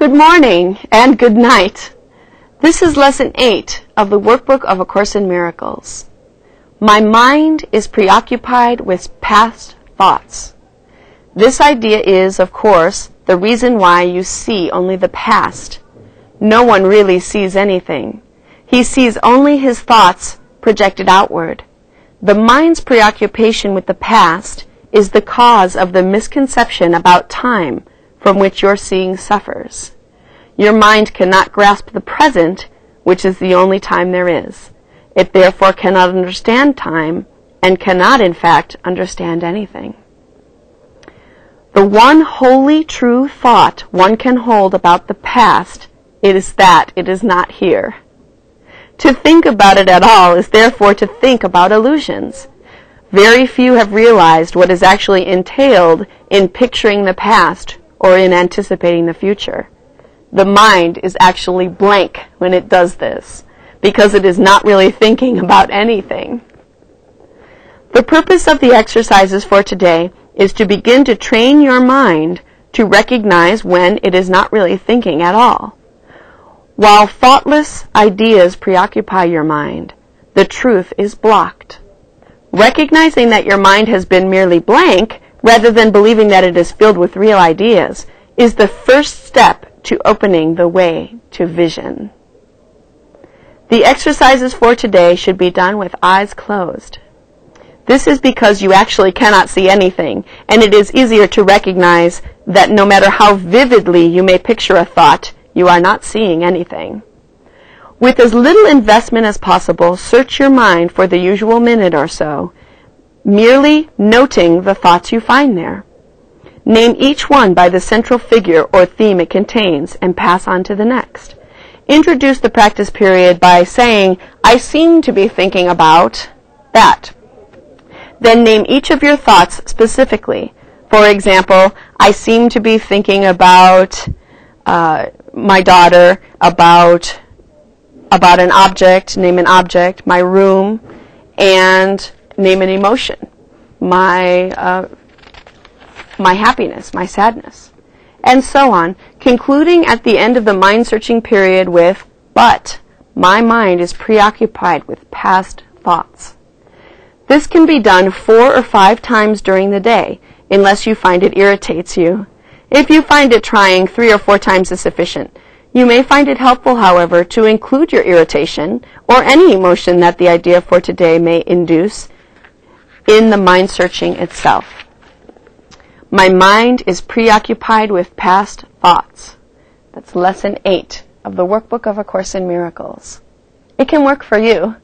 Good morning and good night. This is Lesson 8 of the Workbook of A Course in Miracles. My mind is preoccupied with past thoughts. This idea is, of course, the reason why you see only the past. No one really sees anything. He sees only his thoughts projected outward. The mind's preoccupation with the past is the cause of the misconception about time from which your seeing suffers. Your mind cannot grasp the present, which is the only time there is. It therefore cannot understand time, and cannot, in fact, understand anything. The one wholly true thought one can hold about the past is that it is not here. To think about it at all is therefore to think about illusions. Very few have realized what is actually entailed in picturing the past or in anticipating the future. The mind is actually blank when it does this, because it is not really thinking about anything. The purpose of the exercises for today is to begin to train your mind to recognize when it is not really thinking at all. While thoughtless ideas preoccupy your mind, the truth is blocked. Recognizing that your mind has been merely blank, rather than believing that it is filled with real ideas, is the first step to opening the way to vision. The exercises for today should be done with eyes closed. This is because you actually cannot see anything, and it is easier to recognize that no matter how vividly you may picture a thought, you are not seeing anything. With as little investment as possible, search your mind for the usual minute or so, merely noting the thoughts you find there. Name each one by the central figure or theme it contains and pass on to the next. Introduce the practice period by saying, I seem to be thinking about that. Then name each of your thoughts specifically. For example, I seem to be thinking about my daughter, about an object, name an object, my room, and name an emotion, my happiness, my sadness, and so on, concluding at the end of the mind-searching period with, but my mind is preoccupied with past thoughts. This can be done 4 or 5 times during the day, unless you find it irritates you. If you find it trying 3 or 4 times is sufficient. You may find it helpful, however, to include your irritation or any emotion that the idea for today may induce in the mind-searching itself. My mind is preoccupied with past thoughts. That's Lesson 8 of the Workbook of A Course in Miracles. It can work for you.